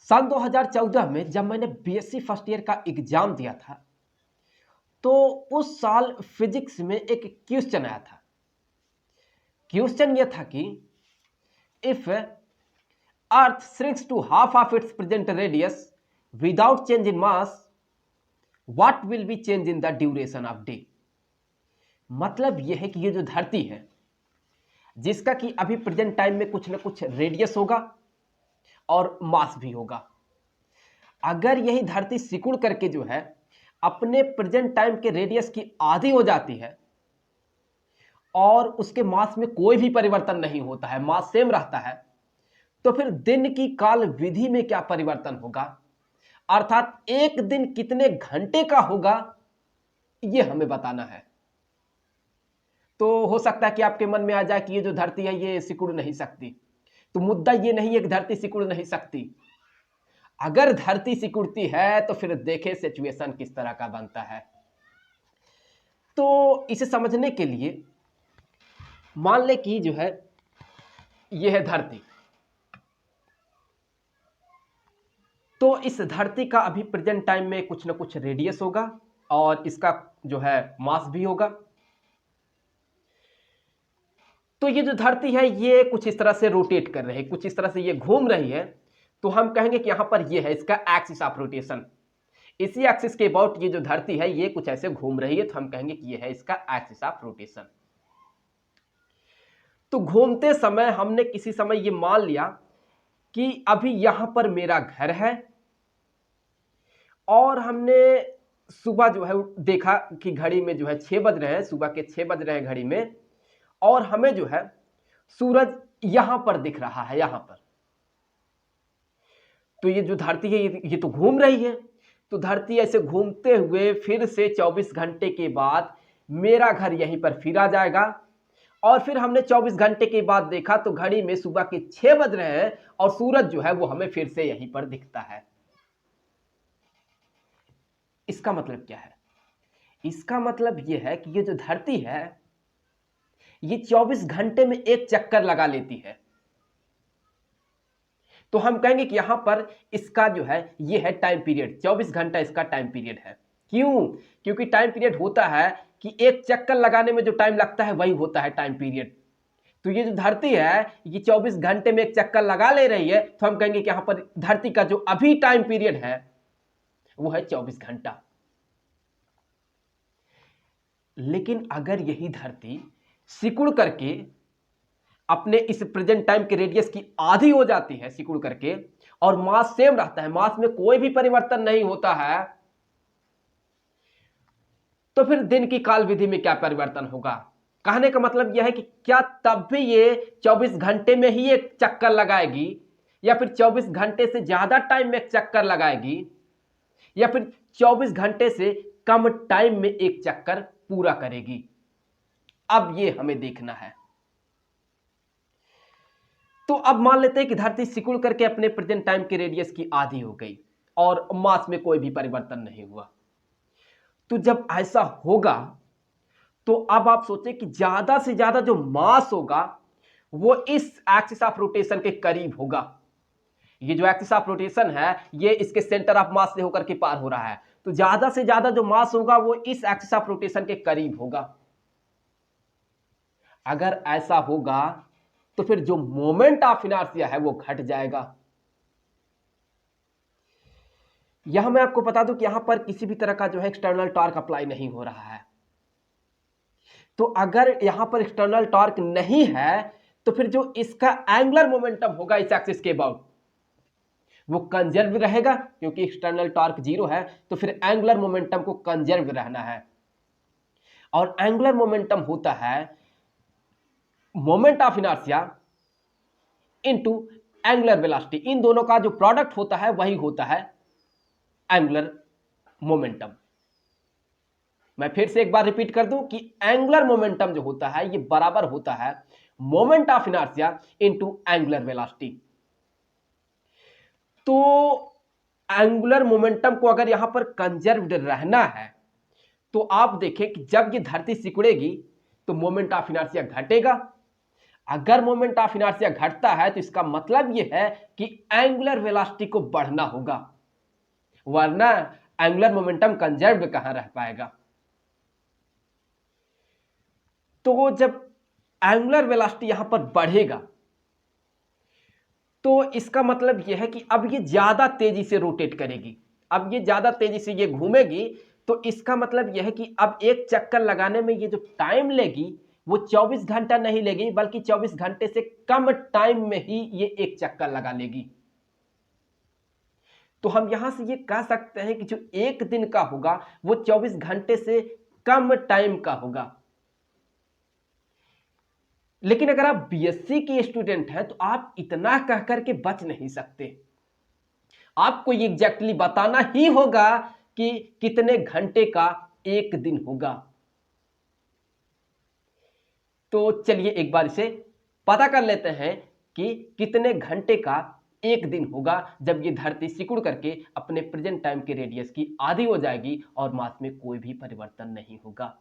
साल 2014 में जब मैंने बीएससी फर्स्ट ईयर का एग्जाम दिया था, तो उस साल फिजिक्स में एक क्वेश्चन आया था। क्वेश्चन यह था कि if earth shrinks to half of its present radius without change in mass, what will be change in the duration of day. मतलब यह है कि ये जो धरती है, जिसका कि अभी प्रेजेंट टाइम में कुछ ना कुछ रेडियस होगा और मास भी होगा, अगर यही धरती सिकुड़ करके जो है अपने प्रेजेंट टाइम के रेडियस की आधी हो जाती है और उसके मास में कोई भी परिवर्तन नहीं होता है, मास सेम रहता है, तो फिर दिन की काल विधि में क्या परिवर्तन होगा, अर्थात एक दिन कितने घंटे का होगा, यह हमें बताना है। तो हो सकता है कि आपके मन में आ जाए कि ये जो धरती है ये सिकुड़ नहीं सकती। तो मुद्दा ये नहीं है कि धरती सिकुड़ नहीं सकती। अगर धरती सिकुड़ती है तो फिर देखें सिचुएशन किस तरह का बनता है। तो इसे समझने के लिए मान ले कि जो है यह है धरती, तो इस धरती का अभी प्रेजेंट टाइम में कुछ ना कुछ रेडियस होगा और इसका जो है मास भी होगा। तो ये जो धरती है ये कुछ इस तरह से रोटेट कर रही है, कुछ इस तरह से ये घूम रही है, तो हम कहेंगे कि यहां पर ये है इसका एक्सिस ऑफ रोटेशन। इसी एक्सिस के अबाउट ये जो धरती है ये कुछ ऐसे घूम रही है, तो हम कहेंगे कि ये है इसका एक्सिस ऑफ रोटेशन। तो घूमते समय हमने किसी समय ये मान लिया कि अभी यहां पर मेरा घर है और हमने सुबह जो है देखा कि घड़ी में जो है 6 बज रहे हैं, सुबह के 6 बज रहे हैं घड़ी में, और हमें जो है सूरज यहां पर दिख रहा है, यहां पर। तो ये जो धरती है ये तो घूम रही है, तो धरती ऐसे घूमते हुए फिर से 24 घंटे के बाद मेरा घर यहीं पर फिर आ जाएगा, और फिर हमने 24 घंटे के बाद देखा तो घड़ी में सुबह के 6 बज रहे हैं और सूरज जो है वो हमें फिर से यहीं पर दिखता है। इसका मतलब क्या है? इसका मतलब यह है कि ये जो धरती है ये 24 घंटे में एक चक्कर लगा लेती है। तो हम कहेंगे कि यहां पर इसका जो है ये है टाइम पीरियड, 24 घंटा इसका टाइम पीरियड है। क्यों? क्योंकि टाइम पीरियड होता है कि एक चक्कर लगाने में जो टाइम लगता है वही होता है टाइम पीरियड। तो ये जो धरती है ये 24 घंटे में एक चक्कर लगा ले रही है, तो हम कहेंगे कि यहां पर धरती का जो अभी टाइम पीरियड है वो है 24 घंटा। लेकिन अगर यही धरती सिकुड़ करके अपने इस प्रेजेंट टाइम के रेडियस की आधी हो जाती है सिकुड़ करके, और मास सेम रहता है, मास में कोई भी परिवर्तन नहीं होता है, तो फिर दिन की काल विधि में क्या परिवर्तन होगा? कहने का मतलब यह है कि क्या तब भी ये 24 घंटे में ही एक चक्कर लगाएगी, या फिर 24 घंटे से ज्यादा टाइम में एक चक्कर लगाएगी, या फिर 24 घंटे से कम टाइम में एक चक्कर पूरा करेगी? अब ये हमें देखना है। तो अब मान लेते हैं कि धरती सिकुड़ करके अपने प्रेजेंट टाइम के रेडियस की आधी हो गई और मास में कोई भी परिवर्तन नहीं हुआ। तो जब ऐसा होगा तो अब आप सोचें कि ज्यादा से ज्यादा जो मास होगा वो इस एक्सिस ऑफ रोटेशन के करीब होगा। ये जो एक्सिस ऑफ रोटेशन है ये इसके सेंटर ऑफ मास से होकर के पार हो रहा है, तो ज्यादा से ज्यादा जो मास होगा वो इस एक्सिस ऑफ रोटेशन के करीब होगा। अगर ऐसा होगा तो फिर जो मोमेंट ऑफ इनर्शिया है वो घट जाएगा। यहां मैं आपको बता दूं कि यहां पर किसी भी तरह का जो है एक्सटर्नल टॉर्क अप्लाई नहीं हो रहा है। तो अगर यहां पर एक्सटर्नल टॉर्क नहीं है तो फिर जो इसका एंगुलर मोमेंटम होगा इस एक्सिस के अबाउट वो कंजर्व रहेगा, क्योंकि एक्सटर्नल टॉर्क 0 है, तो फिर एंगुलर मोमेंटम को कंजर्व रहना है। और एंगुलर मोमेंटम होता है moment of inertia into angular velocity, इन दोनों का जो प्रोडक्ट होता है वही होता है एंगुलर मोमेंटम। मैं फिर से एक बार रिपीट कर दूं कि एंगुलर मोमेंटम जो होता है ये बराबर होता है moment of inertia into angular velocity. तो एंगुलर मोमेंटम को अगर यहां पर कंजर्व्ड रहना है तो आप देखें कि जब ये धरती सिकुड़ेगी तो मोमेंट ऑफ इनर्शिया घटेगा, अगर मोमेंट ऑफ इनर्शिया घटता है तो इसका मतलब यह है कि एंगुलर वेलोसिटी को बढ़ना होगा, वरना एंगुलर मोमेंटम कंजर्व कहां रह पाएगा। तो जब एंगुलर वेलोसिटी यहां पर बढ़ेगा तो इसका मतलब यह है कि अब ये ज्यादा तेजी से रोटेट करेगी, अब ये ज्यादा तेजी से ये घूमेगी। तो इसका मतलब यह है कि अब एक चक्कर लगाने में ये जो टाइम लेगी वो 24 घंटा नहीं लेगी, बल्कि 24 घंटे से कम टाइम में ही ये एक चक्कर लगा लेगी। तो हम यहां से ये कह सकते हैं कि जो एक दिन का होगा वो 24 घंटे से कम टाइम का होगा। लेकिन अगर आप बीएससी के स्टूडेंट हैं तो आप इतना कह करके बच नहीं सकते, आपको ये एग्जैक्टली बताना ही होगा कि कितने घंटे का एक दिन होगा। तो चलिए एक बार इसे पता कर लेते हैं कि कितने घंटे का एक दिन होगा जब ये धरती सिकुड़ करके अपने प्रेजेंट टाइम के रेडियस की आधी हो जाएगी और मास में कोई भी परिवर्तन नहीं होगा।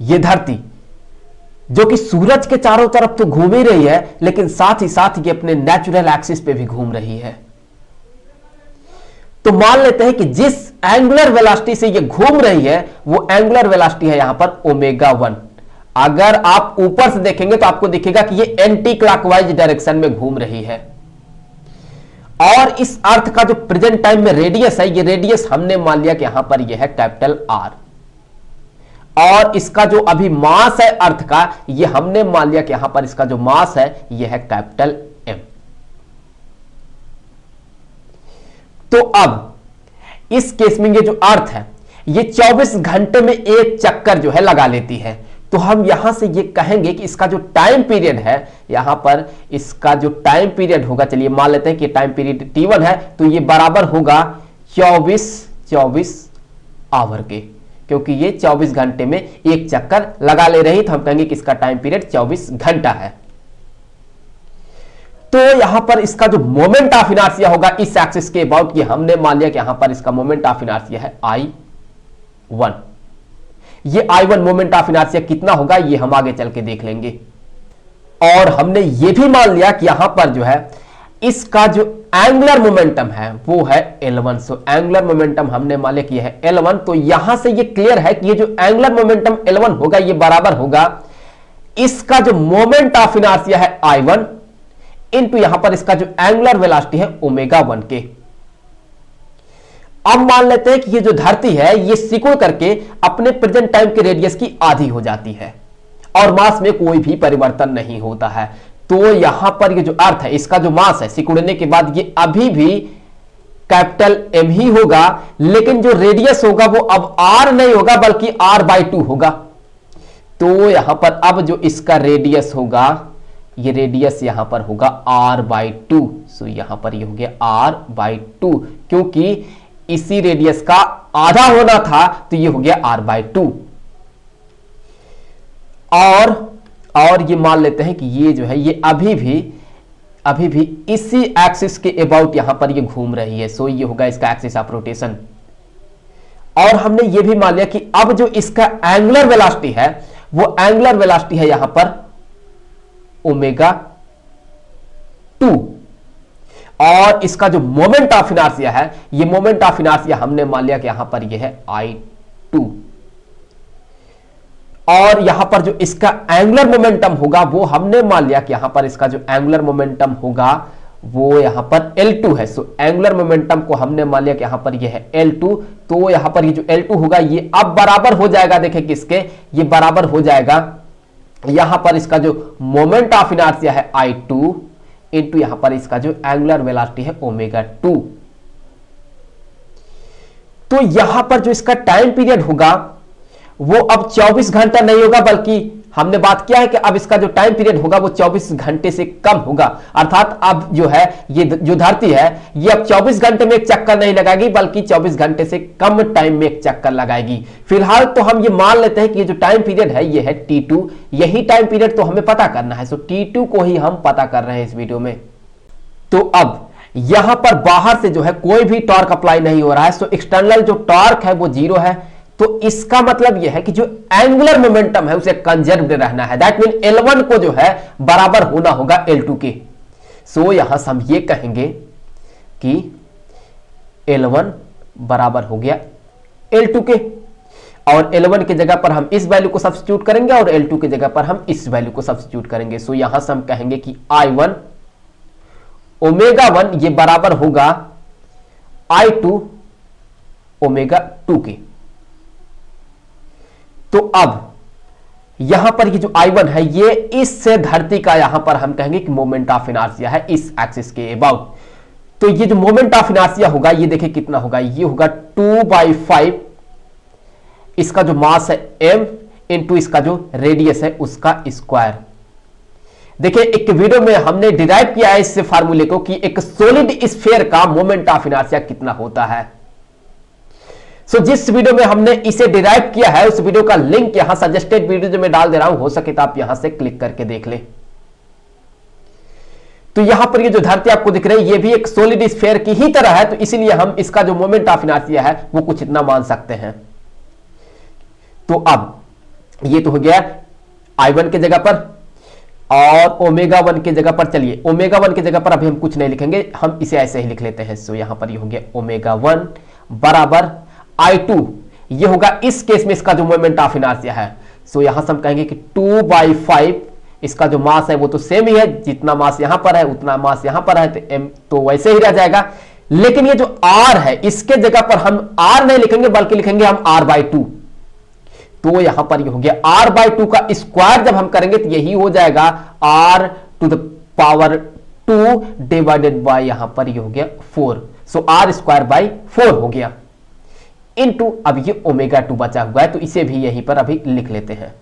ये धरती जो कि सूरज के चारों तरफ तो घूम ही रही है, लेकिन साथ ही साथ ये अपने नेचुरल एक्सिस पे भी घूम रही है। तो मान लेते हैं कि जिस एंगुलर वेलोसिटी से ये घूम रही है वो एंगुलर वेलोसिटी है यहां पर ओमेगा 1। अगर आप ऊपर से देखेंगे तो आपको दिखेगा कि ये एंटी क्लॉकवाइज डायरेक्शन में घूम रही है। और इस अर्थ का जो प्रेजेंट टाइम में रेडियस है, ये रेडियस हमने मान लिया कि यहां पर यह है कैपिटल आर। और इसका जो अभी मास है अर्थ का, ये हमने मान लिया कि यहां पर इसका जो मास है यह है कैपिटल एम। तो अब इस केस में ये जो अर्थ है ये 24 घंटे में एक चक्कर जो है लगा लेती है। तो हम यहां से ये कहेंगे कि इसका जो टाइम पीरियड है, यहां पर इसका जो टाइम पीरियड होगा, चलिए मान लेते हैं कि टाइम पीरियड T1 है, तो ये बराबर होगा 24 आवर के, क्योंकि ये 24 घंटे में एक चक्कर लगा ले रही। तो हम कहेंगे कि इसका टाइम पीरियड 24 घंटा है। तो यहां पर इसका जो मोमेंट ऑफ इनर्शिया होगा इस एक्सिस के अबाउट, ये हमने मान लिया कि यहां पर इसका मोमेंट ऑफ इनर्शिया है I1। ये I1 मोमेंट ऑफ इनर्शिया कितना होगा ये हम आगे चल के देख लेंगे। और हमने ये भी मान लिया कि यहां पर जो है इसका जो एंगुलर मोमेंटम है वो है L1। सो एंगुलर मोमेंटम हमने मान लिया कि यह है L1। तो यहां से ये क्लियर है कि ये जो एंगुलर मोमेंटम L1 होगा ये बराबर होगा इसका जो मोमेंट ऑफ इनर्शिया है I1 इनटू यहां पर इसका जो एंगुलर वेलोसिटी है ओमेगा 1 के। अब मान लेते हैं कि ये जो धरती है ये सिकुड़ करके अपने प्रेजेंट टाइम के रेडियस की आधी हो जाती है और मास में कोई भी परिवर्तन नहीं होता है। तो यहां पर ये जो अर्थ है इसका जो मास है सिकुड़ने के बाद ये अभी भी कैपिटल एम ही होगा, लेकिन जो रेडियस होगा वो अब आर नहीं होगा बल्कि r/2 होगा। तो यहां पर अब जो इसका रेडियस होगा ये रेडियस यहां पर होगा r/2। सो यहां पर ये हो गया r/2, क्योंकि इसी रेडियस का आधा होना था तो ये हो गया r/2। और ये मान लेते हैं कि ये जो है ये अभी भी इसी एक्सिस के अबाउट यहां पर ये घूम रही है। सो ये होगा इसका एक्सिस ऑफ रोटेशन। और हमने ये भी मान लिया कि अब जो इसका एंगुलर वेलोसिटी है वो एंगुलर वेलोसिटी है यहां पर ओमेगा 2। और इसका जो मोमेंट ऑफ इनर्शिया है ये मोमेंट ऑफ इनर्शिया हमने मान लिया कि यहां पर ये है I2। और यहां पर जो इसका एंगुलर मोमेंटम होगा वो हमने मान लिया कि यहां पर इसका जो एंगुलर मोमेंटम होगा वो यहां पर L2 है। सो एंगुलर मोमेंटम को हमने मान लिया कि यहां पर ये है L2। तो यहां पर ये जो L2 होगा ये अब बराबर हो जाएगा, देखें किसके, ये बराबर हो जाएगा यहां पर इसका जो मोमेंट ऑफ इनर्शिया है I2 इंटू यहां पर इसका जो एंगुलर वेलोसिटी है ओमेगा 2। तो यहां पर जो इसका टाइम पीरियड होगा वो अब 24 घंटा नहीं होगा, बल्कि हमने बात किया है कि अब इसका जो टाइम पीरियड होगा वो 24 घंटे से कम होगा। अर्थात अब जो है ये जो धरती है ये अब 24 घंटे में एक चक्कर नहीं लगाएगी बल्कि 24 घंटे से कम टाइम में एक चक्कर लगाएगी। फिलहाल तो हम ये मान लेते हैं कि ये जो टाइम पीरियड है ये है T2। यही टाइम पीरियड तो हमें पता करना है। सो T2 को ही हम पता कर रहे हैं इस वीडियो में। तो अब यहां पर बाहर से जो है कोई भी टॉर्क अप्लाई नहीं हो रहा है। सो एक्सटर्नल जो टॉर्क है वो 0 है। तो इसका मतलब यह है कि जो एंगुलर मोमेंटम है उसे कंजर्व्ड रहना है। दैट मीन L1 को जो है बराबर होना होगा L2 के। सो यहां से हम ये कहेंगे कि L1 बराबर हो गया L2 के, और L1 की जगह पर हम इस वैल्यू को सब्स्टिट्यूट करेंगे और L2 की जगह पर हम इस वैल्यू को सब्स्टिट्यूट करेंगे। सो यहां से हम कहेंगे कि I1 ω1 ये बराबर होगा I2 ω2 के। तो अब यहां पर ये जो I1 है ये इस धरती का यहां पर हम कहेंगे कि मोमेंट ऑफ इनर्शिया है इस एक्सिस के अबाउट। तो ये जो मोमेंट ऑफ इनर्शिया होगा ये देखिए कितना होगा, ये होगा 2/5 इसका जो मास है m इंटू इसका जो रेडियस है उसका स्क्वायर। देखिए एक वीडियो में हमने डिराइव किया है इस फार्मूले को कि एक सॉलिड स्फीयर का मोमेंट ऑफ इनर्शिया कितना होता है। सो जिस वीडियो में हमने इसे डिराइव किया है उस वीडियो का लिंक यहां सजेस्टेड वीडियो जो मैं डाल दे रहा हूं, हो सके तो आप यहां से क्लिक करके देख लें। तो यहां पर ये जो धरती आपको दिख रही है ये भी एक सॉलिड स्फीयर की ही तरह है, तो इसीलिए हम इसका जो मोमेंट ऑफ इनर्शिया है वो कुछ इतना मान सकते हैं। तो अब ये तो हो गया I1 की जगह पर, और ω1 की जगह पर चलिए ω1 की जगह पर अभी हम कुछ नहीं लिखेंगे, हम इसे ऐसे ही लिख लेते हैं। सो यहां पर ये हो गया ω1 बराबर I2, ये होगा इस केस में इसका जो मोमेंट ऑफ इनर्शिया है। सो यहां से हम कहेंगे कि 2/5 इसका जो मास है वो तो सेम ही है, जितना मास यहां पर है उतना मास यहां पर है, तो m तो वैसे ही रह जाएगा। लेकिन ये जो r है इसके जगह पर हम r नहीं लिखेंगे बल्कि लिखेंगे हम r/2। तो यहां पर ये हो गया r/2 का स्क्वायर जब हम करेंगे तो यही हो जाएगा r⁻² डिवाइडेड बाय यहां पर ये हो गया 4। सो r²/4 हो गया इनटू अब ये ω2 बचा हुआ है, तो इसे भी यहीं पर अभी लिख लेते हैं।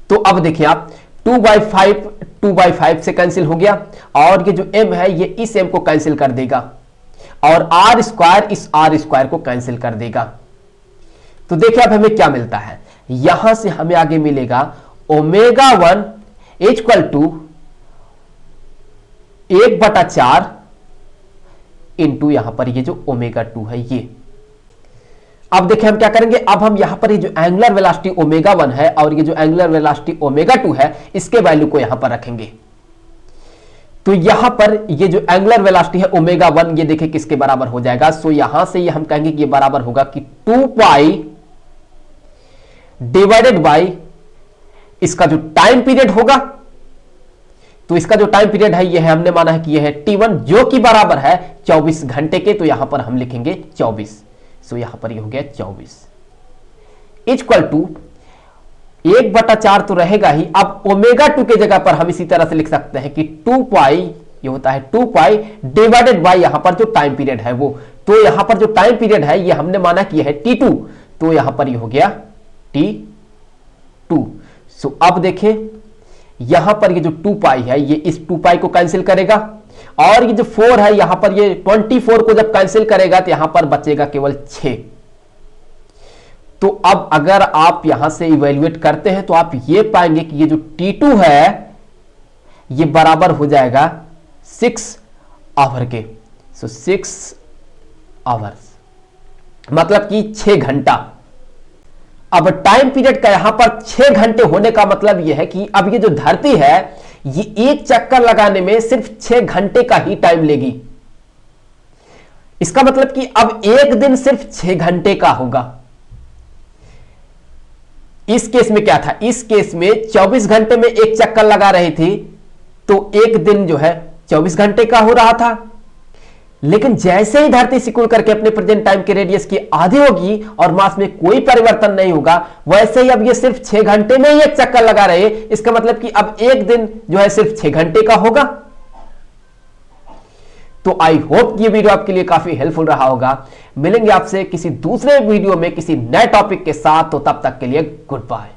तो अब देखिए आप 2/5 से कैंसिल हो गया, और ये जो m है ये इस m को कैंसिल कर देगा, और r² इस r² को कैंसिल कर देगा। तो देखिए अब हमें क्या मिलता है, यहां से हमें आगे मिलेगा ω1 इक्वल टू 1/4 इंटू यहां पर ये जो ω2 है ये। अब देखिए हम क्या करेंगे, अब हम यहां पर ये जो एंगुलर वेलोसिटी ω1 है और ये जो एंगुलर वेलोसिटी ω2 है इसके वैल्यू को यहां पर रखेंगे। तो यहां पर ये जो एंगुलर वेलोसिटी है ω1 ये देखिए किसके बराबर हो जाएगा। सो यहां से ये हम कहेंगे कि ये बराबर होगा कि 2π डिवाइडेड बाय इसका जो टाइम पीरियड होगा, तो इसका जो टाइम पीरियड है ये है हमने माना है कि ये है T1 जो कि बराबर है 24 घंटे के, तो यहां पर हम लिखेंगे 24। सो यहां पर ये हो गया 24 इक्वल टू 1/4 तो रहेगा ही। अब ω2 की जगह पर हम इसी तरह से लिख सकते हैं कि 2π ये होता है 2π डिवाइडेड बाय यहां पर जो टाइम पीरियड है वो, तो यहां पर जो टाइम पीरियड है ये हमने माना कि है T2, तो यहां पर ये हो गया T2। सो अब देखिए यहां पर ये जो 2π है ये इस 2π को कैंसिल करेगा, और ये जो 4 है यहां पर ये 24 को जब कैंसिल करेगा तो यहां पर बचेगा केवल 6। तो अब अगर आप यहां से इवैल्यूएट करते हैं तो आप ये पाएंगे कि ये जो T2 है ये बराबर हो जाएगा 6 आवर के। सो 6 आवर्स मतलब कि 6 घंटा। अब टाइम पीरियड का यहां पर 6 घंटे होने का मतलब यह है कि अब ये जो धरती है ये एक चक्कर लगाने में सिर्फ 6 घंटे का ही टाइम लेगी। इसका मतलब कि अब एक दिन सिर्फ 6 घंटे का होगा। इस केस में क्या था, इस केस में 24 घंटे में एक चक्कर लगा रही थी, तो एक दिन जो है 24 घंटे का हो रहा था। लेकिन जैसे ही धरती सिकुड़ करके अपने प्रेजेंट टाइम के रेडियस की आधी होगी और मास में कोई परिवर्तन नहीं होगा, वैसे ही अब ये सिर्फ 6 घंटे में ही एक चक्कर लगा रहे। इसका मतलब कि अब एक दिन जो है सिर्फ 6 घंटे का होगा। तो आई होप ये वीडियो आपके लिए काफी हेल्पफुल रहा होगा। मिलेंगे आपसे किसी दूसरे वीडियो में किसी नए टॉपिक के साथ, तो तब तक के लिए गुड बाय।